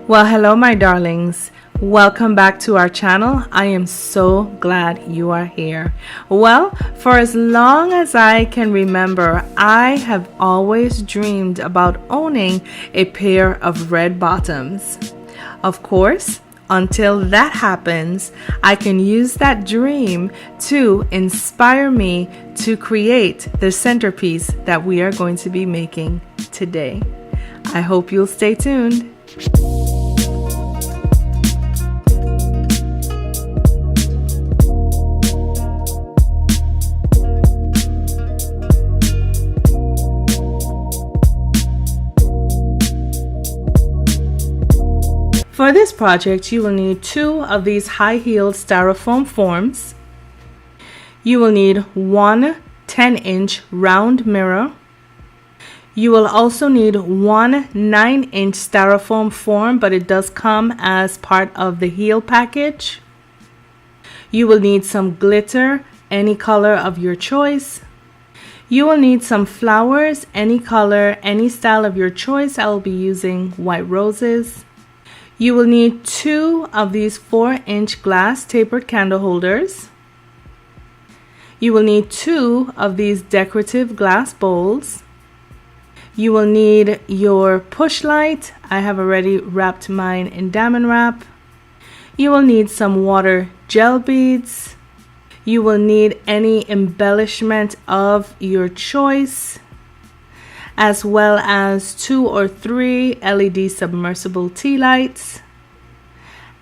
Well, hello my darlings. Welcome back to our channel. I am so glad you are here. Well, for as long as I can remember, I have always dreamed about owning a pair of red bottoms. Of course, until that happens, I can use that dream to inspire me to create the centerpiece that we are going to be making today. I hope you'll stay tuned. For this project, you will need 2 of these high-heeled styrofoam forms. You will need 1 10-inch round mirror. You will also need 1 9-inch styrofoam form, but it does come as part of the heel package. You will need some glitter, any color of your choice. You will need some flowers, any color, any style of your choice. I will be using white roses. You will need 2 of these 4-inch glass tapered candle holders. You will need 2 of these decorative glass bowls. You will need your push light. I have already wrapped mine in diamond wrap. You will need some water gel beads. You will need any embellishment of your choice, as well as 2 or 3 LED submersible tea lights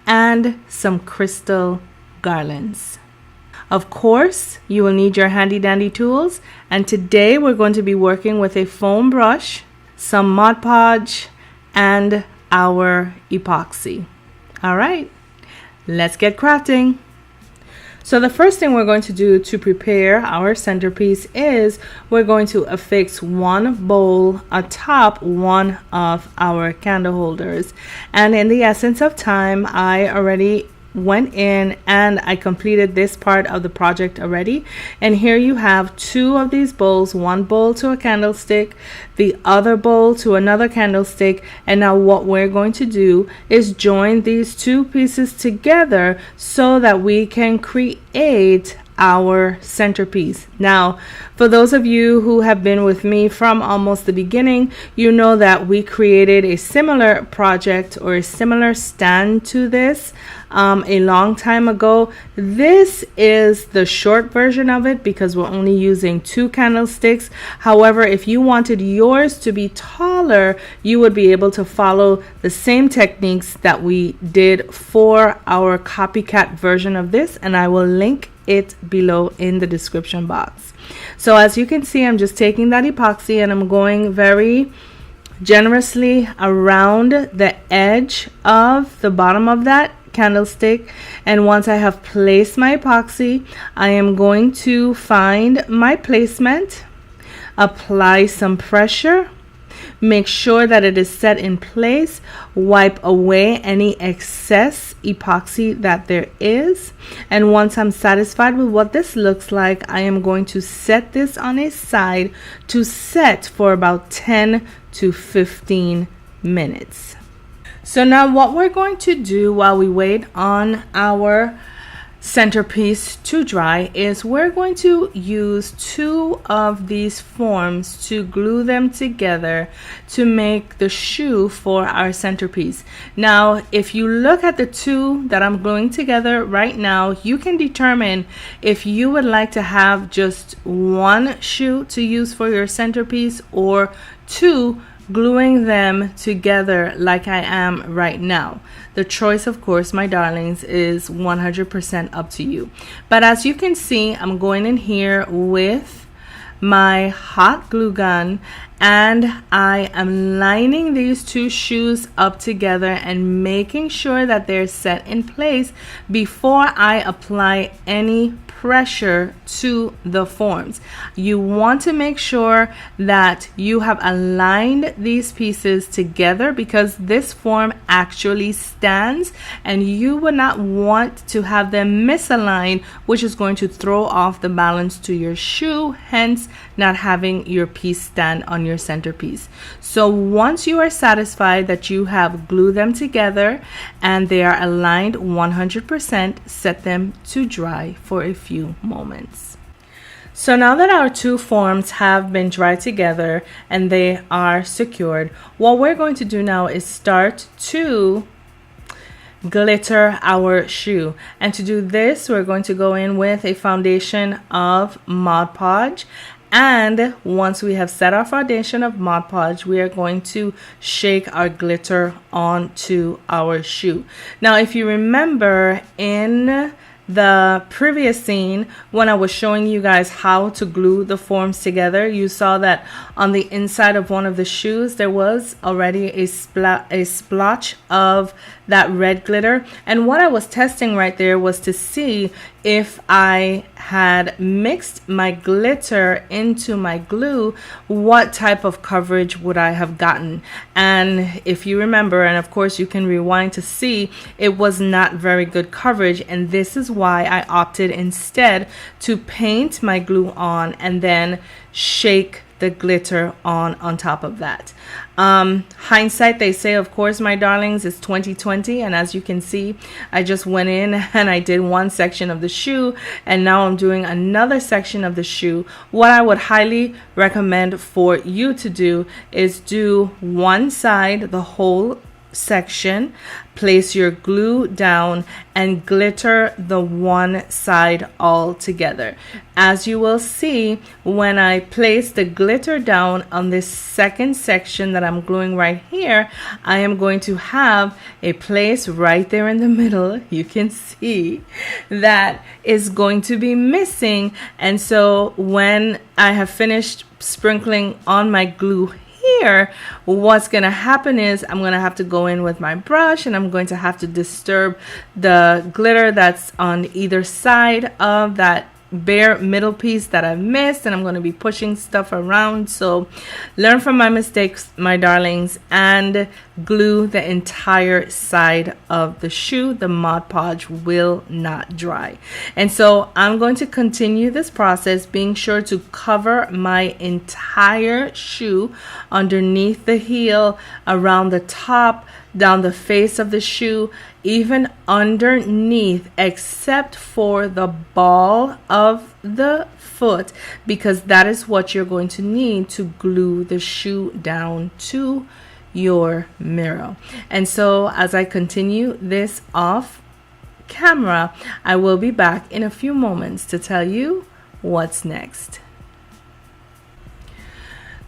and some crystal garlands. Of course, you will need your handy dandy tools, and today we're going to be working with a foam brush, some Mod Podge, and our epoxy. All right, let's get crafting. So the first thing we're going to do to prepare our centerpiece is we're going to affix 1 bowl atop one of our candle holders. And in the essence of time, I already went in and I completed this part of the project already. And here you have 2 of these bowls, 1 bowl to a candlestick, the other bowl to another candlestick. And now what we're going to do is join these 2 pieces together so that we can create our centerpiece. Now, for those of you who have been with me from almost the beginning, you know that we created a similar project or a similar stand to this a long time ago. This is the short version of it because we're only using 2 candlesticks. However, if you wanted yours to be taller, you would be able to follow the same techniques that we did for our copycat version of this, and I will link it below in the description box. So as you can see, I'm just taking that epoxy and I'm going very generously around the edge of the bottom of that candlestick. And once I have placed my epoxy, I am going to find my placement, apply some pressure, make sure that it is set in place, wipe away any excess epoxy that there is, and once I'm satisfied with what this looks like, I am going to set this on a side to set for about 10 to 15 minutes. So now what we're going to do while we wait on our centerpiece to dry is we're going to use 2 of these forms to glue them together to make the shoe for our centerpiece. Now, if you look at the 2 that I'm gluing together right now, you can determine if you would like to have just 1 shoe to use for your centerpiece or 2 gluing them together like I am right now. The choice, of course, my darlings, is 100% up to you. But as you can see, I'm going in here with my hot glue gun and I am lining these 2 shoes up together and making sure that they're set in place before I apply any pressure to the forms. You want to make sure that you have aligned these pieces together, because this form actually stands and you would not want to have them misaligned, which is going to throw off the balance to your shoe, hence not having your piece stand on your centerpiece. So once you are satisfied that you have glued them together and they are aligned 100%, set them to dry for a few moments. So now that our two forms have been dried together and they are secured, what we're going to do now is start to glitter our shoe. And to do this, we're going to go in with a foundation of Mod Podge. And once we have set our foundation of Mod Podge, we are going to shake our glitter onto our shoe. Now, if you remember in the previous scene, when I was showing you guys how to glue the forms together, you saw that on the inside of one of the shoes there was already a splotch of that red glitter. And what I was testing right there was to see if I had mixed my glitter into my glue, what type of coverage would I have gotten. And if you remember, and of course you can rewind to see, it was not very good coverage, and this is why I opted instead to paint my glue on and then shake the glitter on top of that. Hindsight, they say, of course, my darlings, is 2020, and as you can see, I just went in and I did one section of the shoe, and now I'm doing another section of the shoe. What I would highly recommend for you to do is do one side, the whole section, place your glue down and glitter the one side all together. As you will see, when I place the glitter down on this second section that I'm gluing right here, I am going to have a place right there in the middle, you can see, that is going to be missing. And so when I have finished sprinkling on my glue here, what's going to happen is I'm going to have to go in with my brush and I'm going to have to disturb the glitter that's on either side of that bare middle piece that I've missed, and I'm going to be pushing stuff around. So learn from my mistakes, my darlings, and glue the entire side of the shoe. The Mod Podge will not dry. And so I'm going to continue this process, being sure to cover my entire shoe underneath the heel, around the top, down the face of the shoe, even underneath, except for the ball of the foot, because that is what you're going to need to glue the shoe down to your mirror. And so as I continue this off camera, I will be back in a few moments to tell you what's next.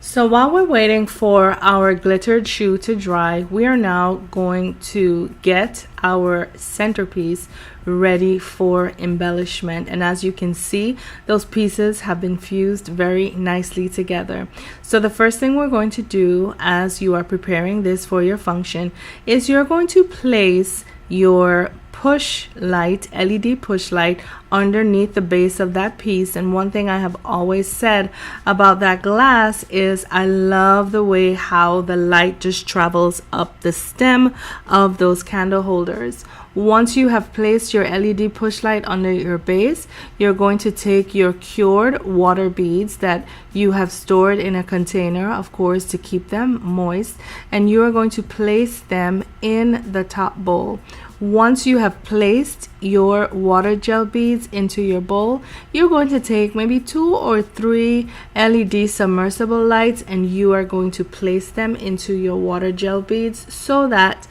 So while we're waiting for our glittered shoe to dry, we are now going to get our centerpiece ready for embellishment. And as you can see, those pieces have been fused very nicely together. So the first thing we're going to do as you are preparing this for your function is you're going to place your push light, LED push light, underneath the base of that piece. And one thing I have always said about that glass is I love the way how the light just travels up the stem of those candle holders. Once you have placed your LED push light under your base, you're going to take your cured water beads that you have stored in a container, of course, to keep them moist, and you are going to place them in the top bowl. Once you have placed your water gel beads into your bowl, you're going to take maybe 2 or 3 LED submersible lights, and you are going to place them into your water gel beads so that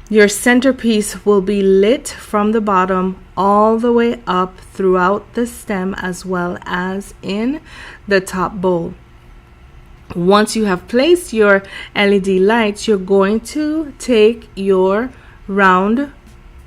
your centerpiece will be lit from the bottom all the way up throughout the stem as well as in the top bowl. Once you have placed your LED lights, you're going to take your round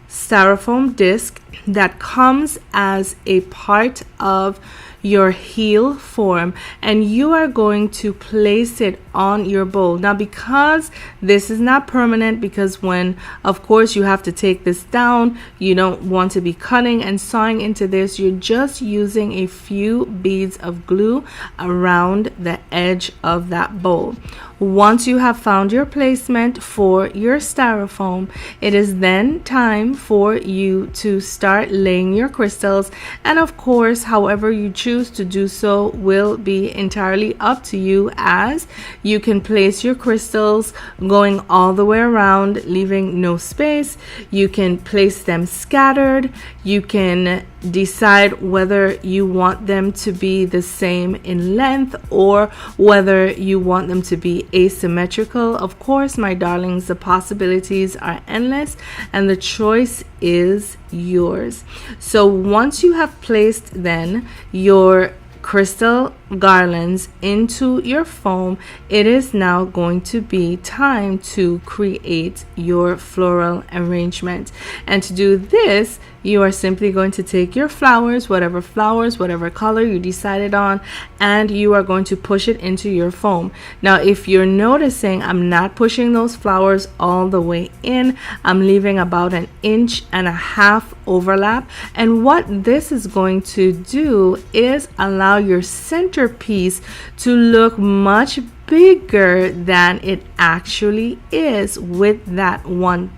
styrofoam disc that comes as a part of your heel form, and you are going to place it on your bowl. Now, because this is not permanent, because when of course you have to take this down, you don't want to be cutting and sawing into this, you're just using a few beads of glue around the edge of that bowl. Once you have found your placement for your styrofoam, it is then time for you to start laying your crystals. And of course, however you choose to do so will be entirely up to you, as you can place your crystals going all the way around, leaving no space. You can place them scattered. You can decide whether you want them to be the same in length or whether you want them to be asymmetrical. Of course, my darlings, the possibilities are endless and the choice is yours. So once you have placed then your crystal garlands into your foam, it is now going to be time to create your floral arrangement. And to do this, you are simply going to take your flowers, whatever color you decided on, and you are going to push it into your foam. Now, if you're noticing, I'm not pushing those flowers all the way in. I'm leaving about 1.5 inches overlap. And what this is going to do is allow your centerpiece to look much bigger than it actually is with that one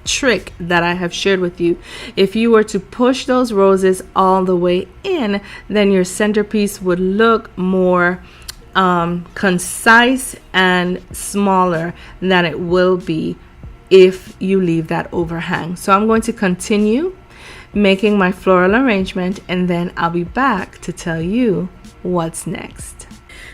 trick that I have shared with you. If you were to push those roses all the way in, then your centerpiece would look more concise and smaller than it will be if you leave that overhang. So I'm going to continue making my floral arrangement, and then I'll be back to tell you what's next.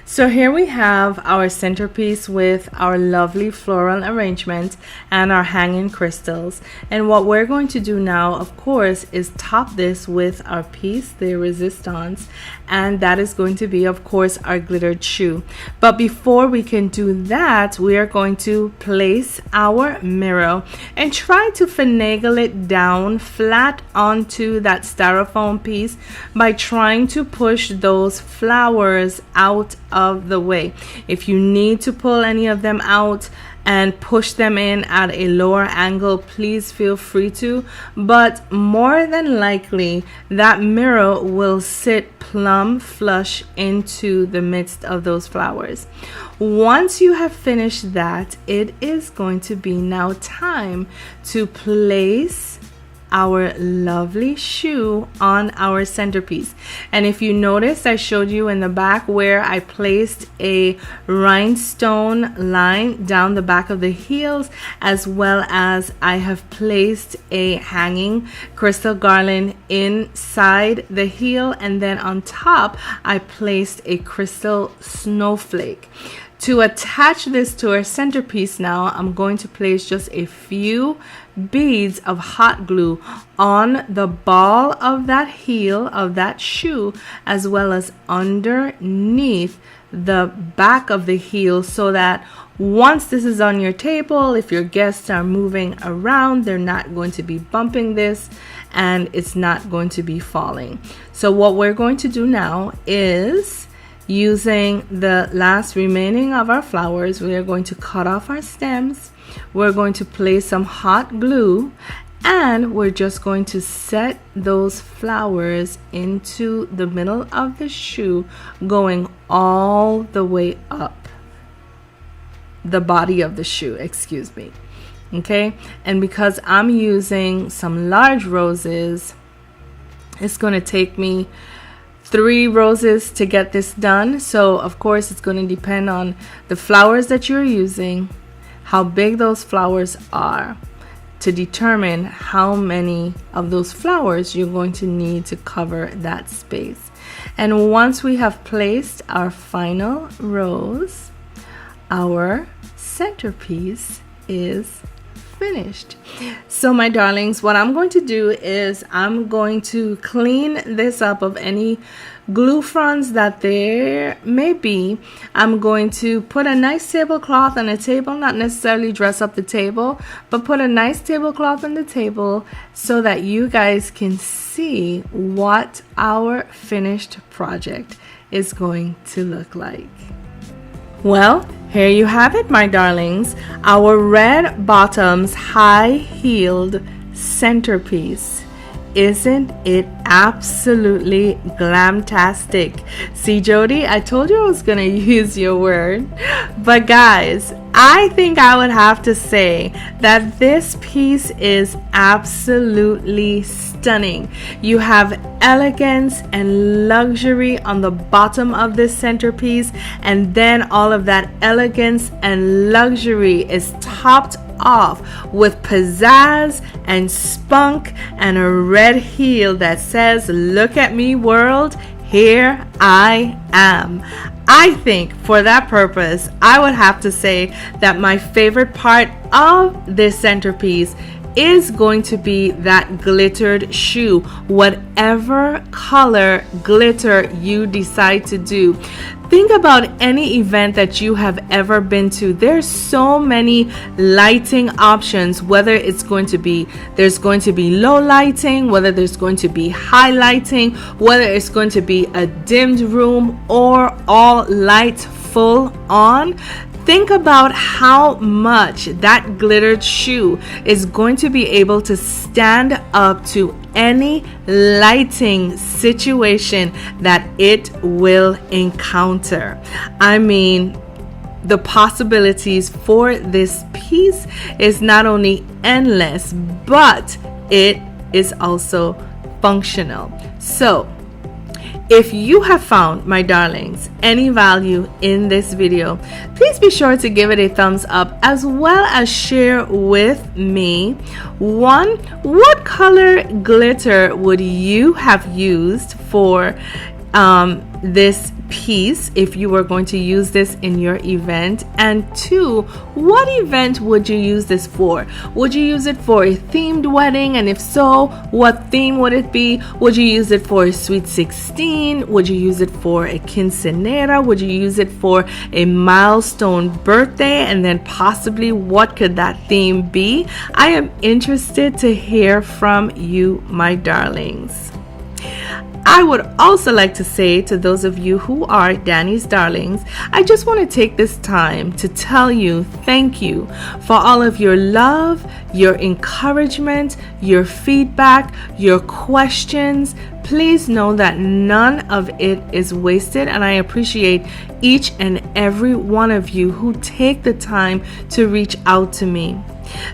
So here we have our centerpiece with our lovely floral arrangement and our hanging crystals. And what we're going to do now, of course, is top this with our piece de resistance, and that is going to be, of course, our glittered shoe. But before we can do that, we are going to place our mirror and try to finagle it down flat onto that styrofoam piece by trying to push those flowers out of the way. If you need to pull any of them out and push them in at a lower angle, please feel free to, but more than likely that mirror will sit plumb flush into the midst of those flowers. Once you have finished that, it is going to be now time to place our lovely shoe on our centerpiece. And if you notice, I showed you in the back where I placed a rhinestone line down the back of the heels, as well as I have placed a hanging crystal garland inside the heel, and then on top I placed a crystal snowflake. To attach this to our centerpiece now, I'm going to place just a few beads of hot glue on the ball of that heel of that shoe, as well as underneath the back of the heel, so that once this is on your table, if your guests are moving around, they're not going to be bumping this and it's not going to be falling. So what we're going to do now is, using the last remaining of our flowers, we are going to cut off our stems. We're going to place some hot glue, and we're just going to set those flowers into the middle of the shoe, going all the way up the body of the shoe, excuse me. Okay, and because I'm using some large roses, it's going to take me 3 roses to get this done. So of course it's going to depend on the flowers that you're using, how big those flowers are, to determine how many of those flowers you're going to need to cover that space. And once we have placed our final rose, our centerpiece is finished. So my darlings, what I'm going to do is I'm going to clean this up of any glue fronts that there may be. I'm going to put a nice tablecloth on a table, not necessarily dress up the table, but put a nice tablecloth on the table so that you guys can see what our finished project is going to look like. Well, here you have it, my darlings, our red bottoms high-heeled centerpiece. Isn't it absolutely glamtastic? See, Jody, I told you I was gonna use your word. But guys, I think I would have to say that this piece is absolutely stunning. You have elegance and luxury on the bottom of this centerpiece, and then all of that elegance and luxury is topped off with pizzazz and spunk and a red heel that says, "Look at me, world, here I am." I think for that purpose, I would have to say that my favorite part of this centerpiece is going to be that glittered shoe, whatever color glitter you decide to do. Think about any event that you have ever been to. There's so many lighting options, whether it's going to be, there's going to be low lighting, whether there's going to be high lighting, whether it's going to be a dimmed room or all lights full on. Think about how much that glittered shoe is going to be able to stand up to any lighting situation that it will encounter. I mean, the possibilities for this piece is not only endless, but it is also functional. So, if you have found, my darlings, any value in this video, please be sure to give it a thumbs up as well as share with me. One, what color glitter would you have used for this piece if you were going to use this in your event? And two, what event would you use this for? Would you use it for a themed wedding? And if so, what theme would it be? Would you use it for a sweet 16? Would you use it for a quincenera? Would you use it for a milestone birthday? And then possibly what could that theme be? I am interested to hear from you, my darlings. I would also like to say to those of you who are Danny's darlings, I just want to take this time to tell you thank you for all of your love, your encouragement, your feedback, your questions. Please know that none of it is wasted, and I appreciate each and every one of you who take the time to reach out to me.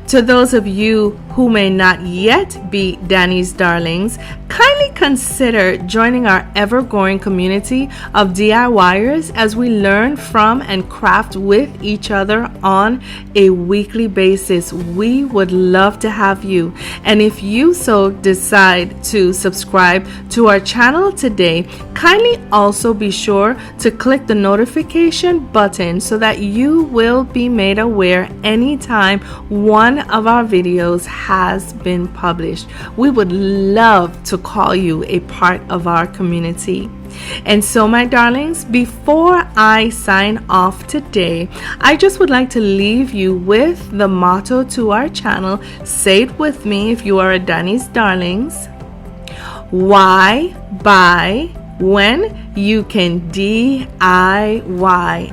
To those of you who may not yet be Danny's darlings, kindly consider joining our ever-growing community of DIYers as we learn from and craft with each other on a weekly basis. We would love to have you. And if you so decide to subscribe to our channel today, kindly also be sure to click the notification button so that you will be made aware anytime one of our videos has been published. We would love to call you a part of our community. And so, my darlings, before I sign off today, I just would like to leave you with the motto to our channel. Say it with me if you are a Danny's darlings. Why buy when you can DIY?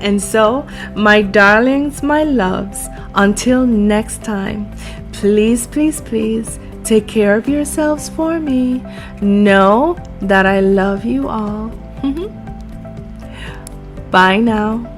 And so, my darlings, my loves, until next time, please, please, please take care of yourselves for me. Know that I love you all. Bye now.